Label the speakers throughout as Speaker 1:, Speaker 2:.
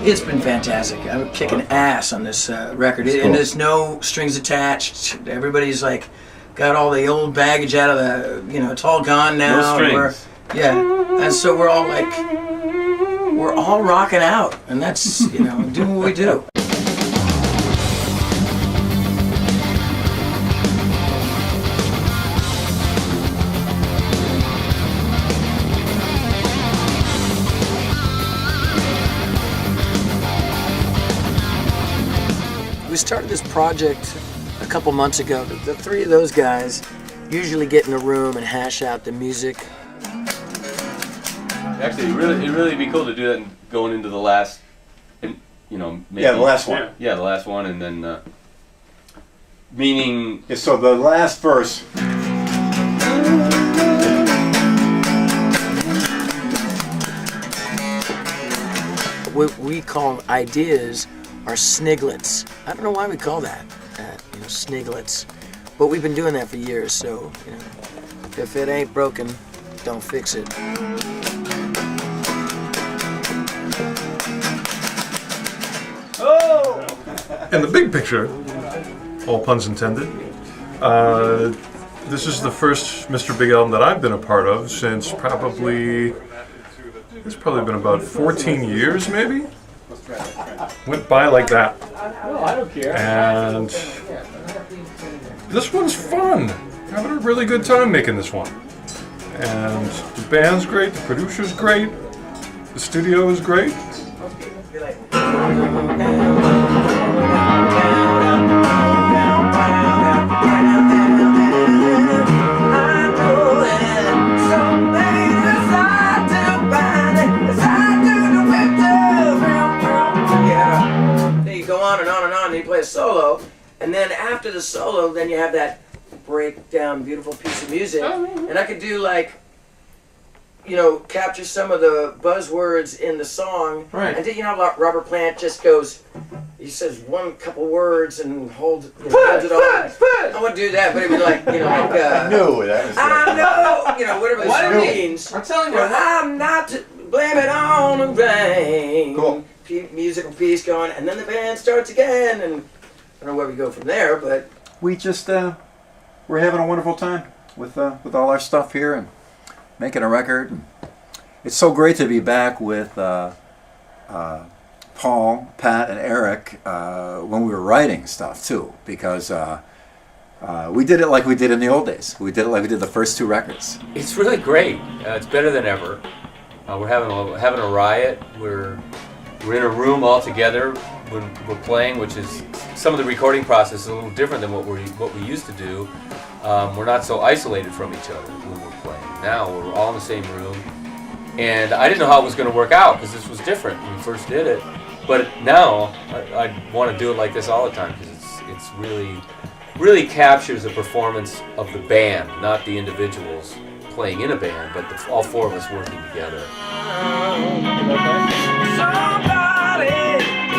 Speaker 1: It's been fantastic. I'm kicking ass on this record, and there's no strings attached. Everybody's like got all the old baggage out of the, it's all gone now.
Speaker 2: No strings.
Speaker 1: And so we're all rocking out, and that's doing what we do. We started this project a couple months ago. The three of those guys usually get in a room and hash out the music.
Speaker 2: Actually, it'd really be cool to do that going into the last, maybe,
Speaker 3: the last one.
Speaker 2: Yeah, the last one, and then meaning.
Speaker 3: Yeah, so the last verse.
Speaker 1: What we call ideas are sniglets. I don't know why we call that, sniglets. But we've been doing that for years, so, if it ain't broken, don't fix it.
Speaker 3: Oh!
Speaker 4: In the big picture, all puns intended, this is the first Mr. Big album that I've been a part of since it's probably been about 14 years, maybe? Went by like that.
Speaker 2: Oh, I don't care.
Speaker 4: And this one's fun. Having a really good time making this one. And the band's great, the producer's great, the studio is great.
Speaker 1: And you play a solo, and then after the solo, then you have that breakdown, beautiful piece of music, and I could do capture some of the buzzwords in the song,
Speaker 2: right?
Speaker 1: And then Robert Plant just goes, he says one couple words and holds it all. I wouldn't do that, but it was like
Speaker 3: I knew that was.
Speaker 1: I know, whatever this means.
Speaker 2: I'm telling you,
Speaker 1: I'm not to blame it on the rain.
Speaker 3: Cool.
Speaker 1: Musical piece going, and then the band starts again, and I don't know where we go from there, but
Speaker 3: We just we're having a wonderful time with all our stuff here and making a record. And it's so great to be back with Paul, Pat, and Eric when we were writing stuff too, because we did it like we did in the old days. We did it like we did the first two records.
Speaker 2: it's really great. It's better than ever. We're having a riot. We're in a room all together when we're playing, which is some of the recording process is a little different than what we used to do. We're not so isolated from each other when we're playing. Now we're all in the same room, and I didn't know how it was going to work out because this was different when we first did it. But now I want to do it like this all the time because it's really captures the performance of the band, not the individuals playing in a band, but all four of us working together.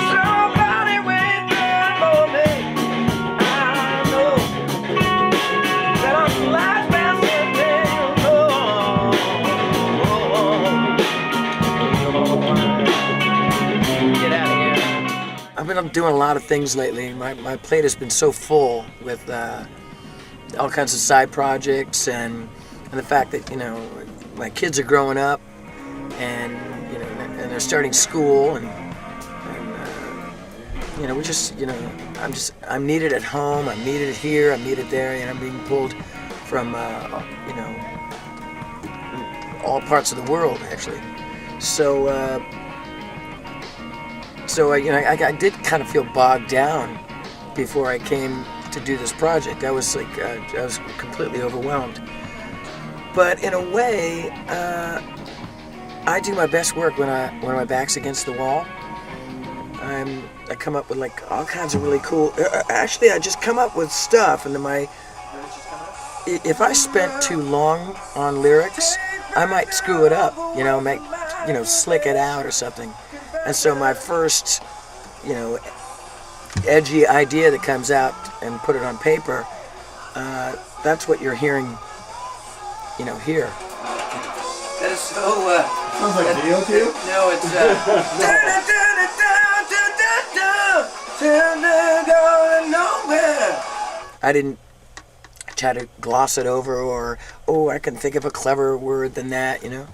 Speaker 1: somebody went there for me. I know that I'm life past Get out of here. I've been doing a lot of things lately. My plate has been so full with all kinds of side projects and the fact that my kids are growing up and and they're starting school and we just I'm needed at home, I'm needed here, I'm needed there, and I'm being pulled from all parts of the world actually. So I did kind of feel bogged down before I came to do this project. I was completely overwhelmed. But in a way, I do my best work when my back's against the wall. I come up with all kinds of really cool. Actually, I just come up with stuff, and then if I spent too long on lyrics, I might screw it up. Slick it out or something. And so my first, edgy idea that comes out and put it on paper, that's what you're hearing. Here. That is so.
Speaker 3: Sounds like Dio to you?
Speaker 1: No, it's. till they're going nowhere. I didn't try to gloss it over or, oh, I can think of a clever word than that, you know.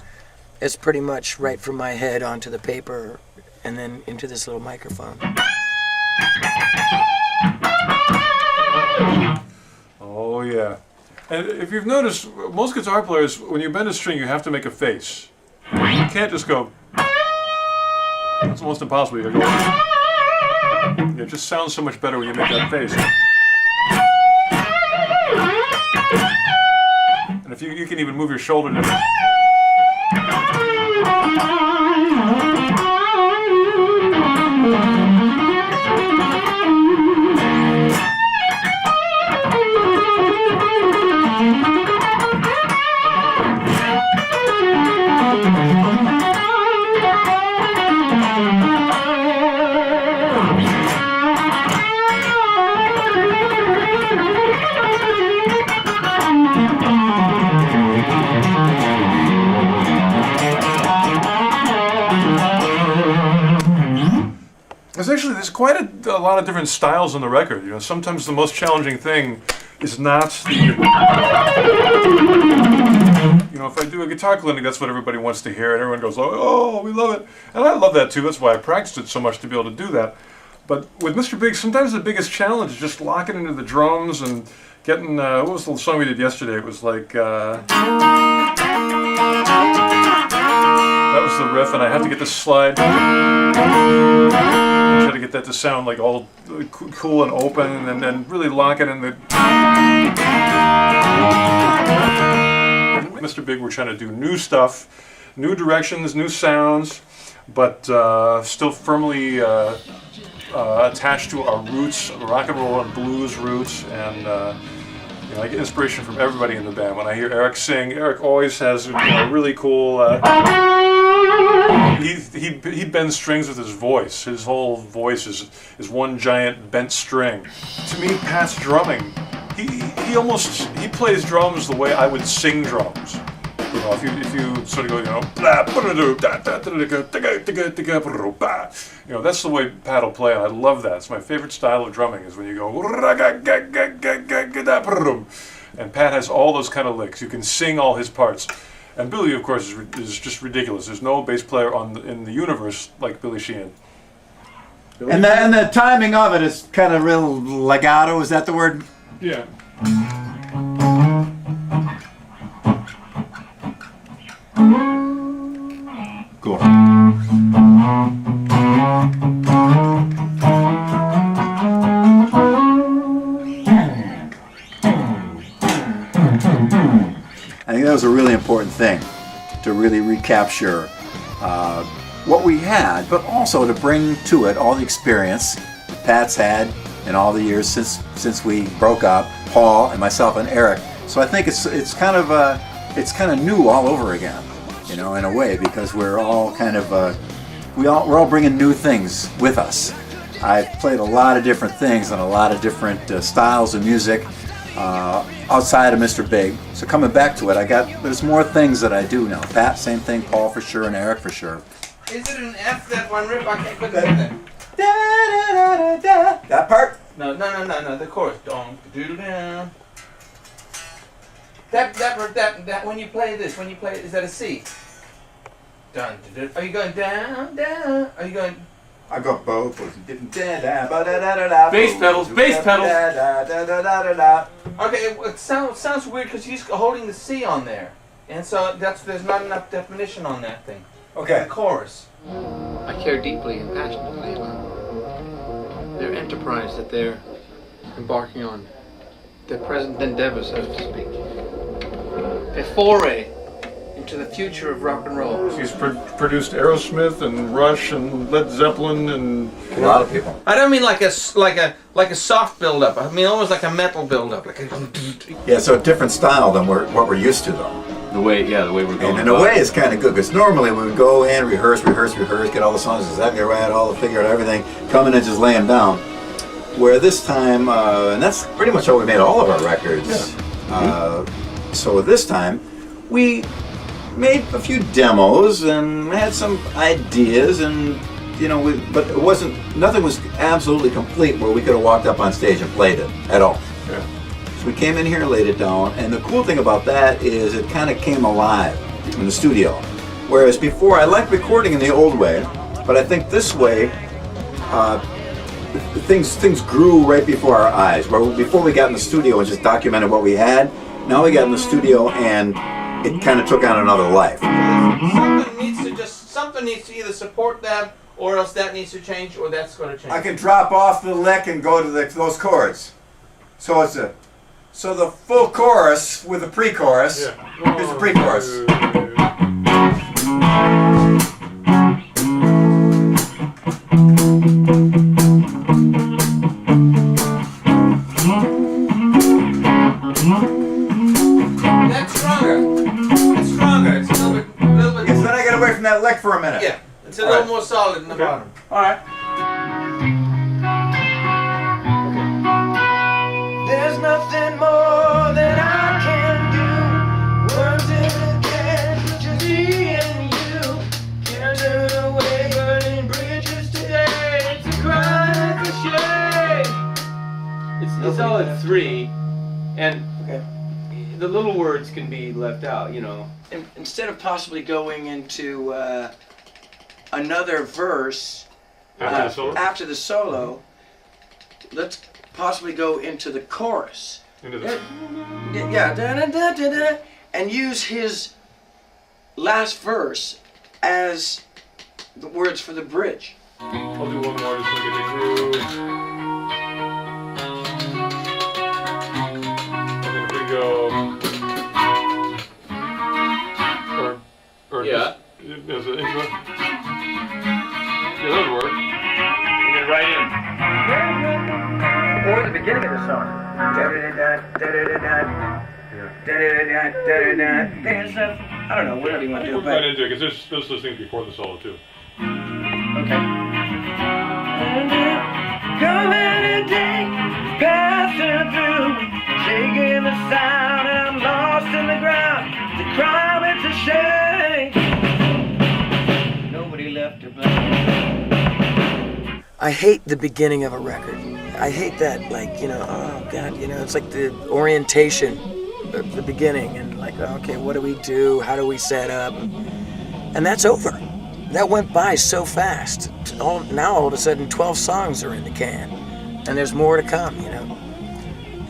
Speaker 1: It's pretty much right from my head onto the paper and then into this little microphone.
Speaker 4: Oh yeah. And if you've noticed, most guitar players, when you bend a string, you have to make a face. You can't just go. It's almost impossible. You gotta go. It just sounds so much better when you make that face. And if you can even move your shoulder to. There's quite a lot of different styles on the record. You know, sometimes the most challenging thing is not the. You know, if I do a guitar clinic, that's what everybody wants to hear, and everyone goes, "Oh, we love it," and I love that too. That's why I practiced it so much to be able to do that. But with Mr. Big, sometimes the biggest challenge is just locking into the drums and getting. What was the song we did yesterday? It was like. That was the riff, and I had to get the slide. Try to get that to sound like all cool and open, and then really lock it in the. Mr. Big, we're trying to do new stuff, new directions, new sounds, but still firmly attached to our roots, rock and roll and blues roots, and you know, I get inspiration from everybody in the band. When I hear Eric sing, Eric always has really cool. He bends strings with his voice. His whole voice is one giant bent string. To me, Pat's drumming, he plays drums the way I would sing drums. You know, if you sort of go, you know, that's the way Pat will play, and I love that. It's my favorite style of drumming is when you go, and Pat has all those kind of licks. You can sing all his parts. And Billy, of course, is just ridiculous. There's no bass player in the universe like Billy Sheehan.
Speaker 3: And the timing of it is kind of real legato. Is that the word?
Speaker 4: Yeah.
Speaker 3: Cool. I think that was a really important thing to really recapture what we had, but also to bring to it all the experience Pat's had in all the years since we broke up, Paul and myself and Eric. So I think it's kind of new all over again, you know, in a way, because we're all kind of we're all bringing new things with us. I've played a lot of different things and a lot of different styles of music outside of Mr. Big. So coming back to it, there's more things that I do now. Pat, same thing. Paul for sure, and Eric for sure.
Speaker 5: Is it an F, that one riff? I can't put it in there.
Speaker 3: Da, da, da, da. That part?
Speaker 5: No, the chorus. Dong, doodle down. That when you play this, is that a C? Dun, dun, dun. Are you going down, down? Are you going?
Speaker 3: I got both.
Speaker 5: Bass pedals, bass pedals. Okay, it sounds weird because he's holding the C on there, and so there's not enough definition on that thing.
Speaker 3: Okay.
Speaker 5: The chorus.
Speaker 6: I care deeply and passionately about their enterprise that they're embarking on, their present endeavor, so to speak, their foray into the future of rock and roll.
Speaker 4: He's produced Aerosmith and Rush and Led Zeppelin and
Speaker 3: A lot of people.
Speaker 5: I don't mean like a soft build-up. I mean almost like a metal build-up.
Speaker 3: Yeah, so a different style than what we're used to, though.
Speaker 2: The way we're going.
Speaker 3: And in a way, it's kind of good, because normally we would go in, rehearse, get all the songs exactly right, all the figure out everything, come in and just lay them down. Where this time, and that's pretty much how we made all of our records. Yeah. So this time, we made a few demos and had some ideas, and you know, but it wasn't. Nothing was absolutely complete where we could have walked up on stage and played it at all.
Speaker 4: Yeah.
Speaker 3: So we came in here and laid it down, and the cool thing about that is it kind of came alive in the studio. Whereas before, I liked recording in the old way, but I think this way, things grew right before our eyes. Where before we got in the studio and just documented what we had, now we got in the studio and it kind of took on another life.
Speaker 5: Something needs to either support that, or else that needs to change, or that's going to change.
Speaker 3: I can drop off the lick and go to those chords. So it's the full chorus with the pre-chorus.
Speaker 4: Yeah.
Speaker 3: Here's the pre-chorus.
Speaker 5: That's stronger. It's stronger. It's a little bit.
Speaker 3: Yes, then I get away from that lick for a minute.
Speaker 5: Yeah, it's a little more solid in the bottom.
Speaker 3: All right.
Speaker 1: There's nothing more that I can do. Words in a can, just me and you. Can't turn away, burning bridges today. It's a crime, it's a shame.
Speaker 2: It's all at 3, and
Speaker 1: Okay.
Speaker 2: the little words can be left out, you know.
Speaker 1: Instead of possibly going into another verse
Speaker 4: After the solo?
Speaker 1: after the solo, let's possibly go into the chorus.
Speaker 4: Into the
Speaker 1: Yeah, da-da-da-da-da, and use his last verse as the words for the bridge.
Speaker 4: I'll do one more just to get the groove. And then if we go, or
Speaker 2: Yeah.
Speaker 4: just, as an intro. Yeah, that would work.
Speaker 2: Get right in.
Speaker 1: Or the beginning of the song. I don't know, whatever you want to do.
Speaker 4: We're right into it because there's those things before the solo too.
Speaker 1: Okay. Coming day, passing through, shaking the sound, and I'm lost in the ground. The crime, it's a shame. Nobody left to blame. I hate the beginning of a record. I hate that, like, you know, oh God, you know, it's like the orientation of the beginning, and like, okay, what do we do? How do we set up? And that's over. That went by so fast. Now all of a sudden 12 songs are in the can, and there's more to come, you know.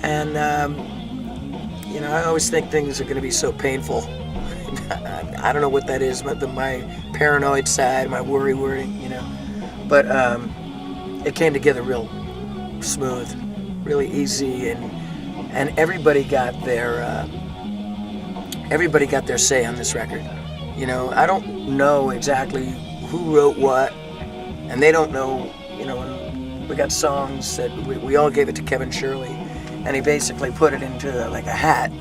Speaker 1: And, you know, I always think things are going to be so painful. I don't know what that is, but my paranoid side, my worry, you know. But it came together real smooth, really easy, and everybody got their say on this record. You know, I don't know exactly who wrote what, and they don't know, you know, and we got songs that we all gave it to Kevin Shirley, and he basically put it into like a hat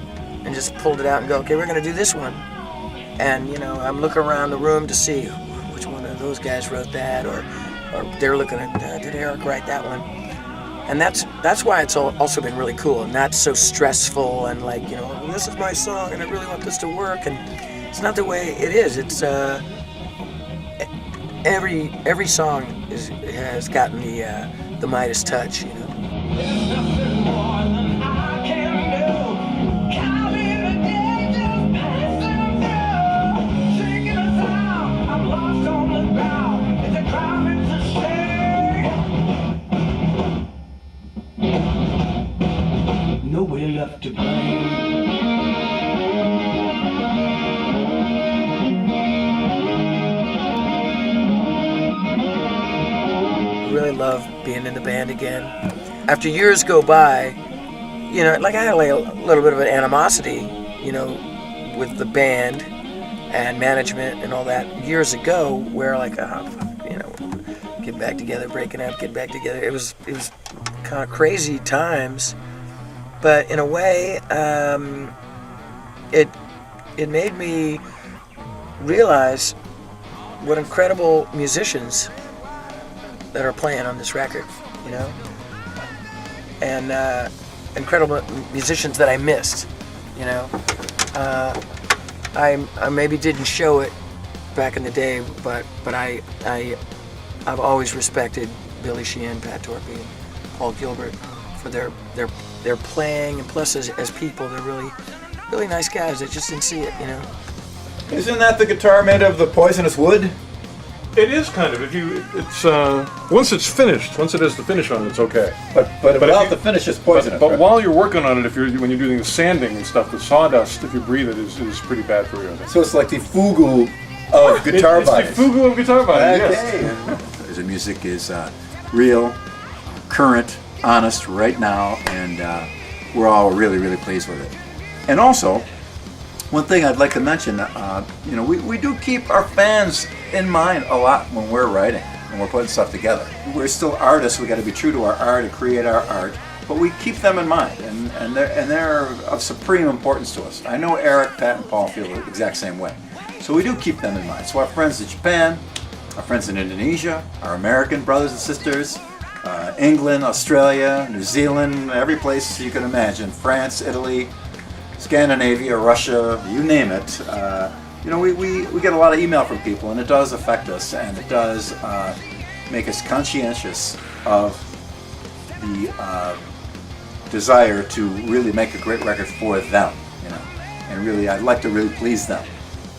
Speaker 1: and just pulled it out and go, okay, we're going to do this one. And, you know, I'm looking around the room to see which one of those guys wrote that, or they're looking at, did Eric write that one? And that's why it's also been really cool, not so stressful and like, you know, this is my song and I really want this to work, and it's not the way it is. It's every song has gotten the Midas touch, you know. Nobody left to blame. Really love being in the band again. After years go by, you know, like I had like a little bit of an animosity, you know, with the band and management and all that years ago, where like, you know, get back together, breaking up, get back together. It was kind of crazy times. But in a way, it made me realize what incredible musicians that are playing on this record, you know, and incredible musicians that I missed, you know. I maybe didn't show it back in the day, but I I've always respected Billy Sheehan, Pat Torpey, and Paul Gilbert for their playing, and plus as people, they're really nice guys. I just didn't see it, you know.
Speaker 3: Isn't that the guitar made of the poisonous wood?
Speaker 4: It is kind of. Once it's finished, once it has the finish on it, it's okay.
Speaker 3: But without the finish, it's poisonous.
Speaker 4: But
Speaker 3: right?
Speaker 4: while you're working on it, when you're doing the sanding and stuff, the sawdust, if you breathe it, is pretty bad for you. I think.
Speaker 3: So it's like the fugu of guitar
Speaker 4: It's
Speaker 3: bodies.
Speaker 4: the fugu of guitar bodies.
Speaker 3: Okay.
Speaker 4: Yes.
Speaker 3: The music is real, current, honest right now, and we're all really, really pleased with it. And also, one thing I'd like to mention, we do keep our fans in mind a lot when we're writing and we're putting stuff together. We're still artists. We got to be true to our art and create our art, but we keep them in mind, and they're of supreme importance to us. I know Eric, Pat, and Paul feel the exact same way. So we do keep them in mind. So our friends in Japan, our friends in Indonesia, our American brothers and sisters, England, Australia, New Zealand, every place you can imagine, France, Italy, Scandinavia, Russia, you name it. We get a lot of email from people, and it does affect us, and it does make us conscientious of the desire to really make a great record for them, and really, I'd like to really please them.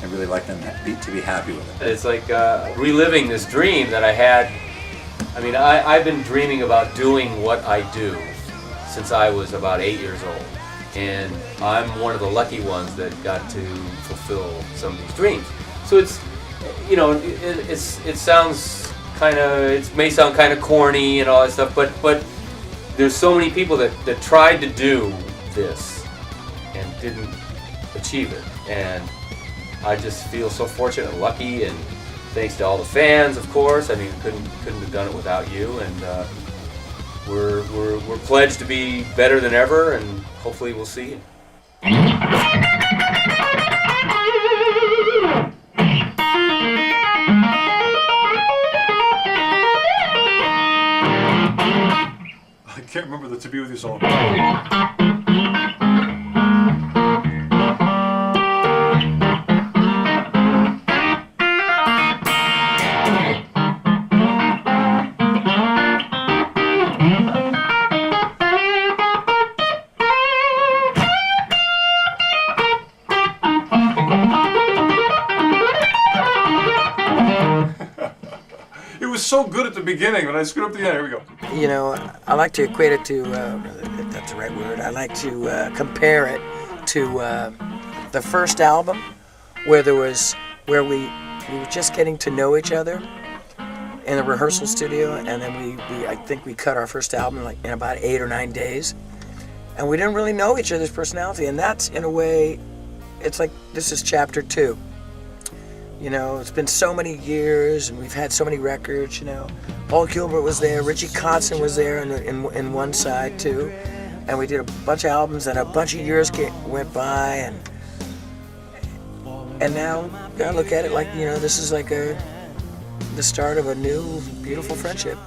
Speaker 3: I really like them to be happy with it.
Speaker 2: It's like reliving this dream that I had. I mean, I've been dreaming about doing what I do since I was about 8 years old. And I'm one of the lucky ones that got to fulfill some of these dreams. So it's, it sounds kind of, it may sound kind of corny and all that stuff, but there's so many people that tried to do this and didn't achieve it. And I just feel so fortunate and lucky, and thanks to all the fans, of course. I mean, couldn't have done it without you, and we're pledged to be better than ever, and hopefully we'll see you.
Speaker 4: I can't remember the "To Be With You" song. It was so good at the beginning, but I screwed up the end. Here we go.
Speaker 1: You know, I like to equate it to, if that's the right word, I like to compare it to the first album where we were just getting to know each other in a rehearsal studio, and then I think we cut our first album like in about 8 or 9 days, and we didn't really know each other's personality, and that's, in a way, it's like this is chapter 2. You know, it's been so many years, and we've had so many records, Paul Gilbert was there, Richie Kotzen was there in one side, too. And we did a bunch of albums, and a bunch of years went by, and now I look at it like, this is like the start of a new, beautiful friendship.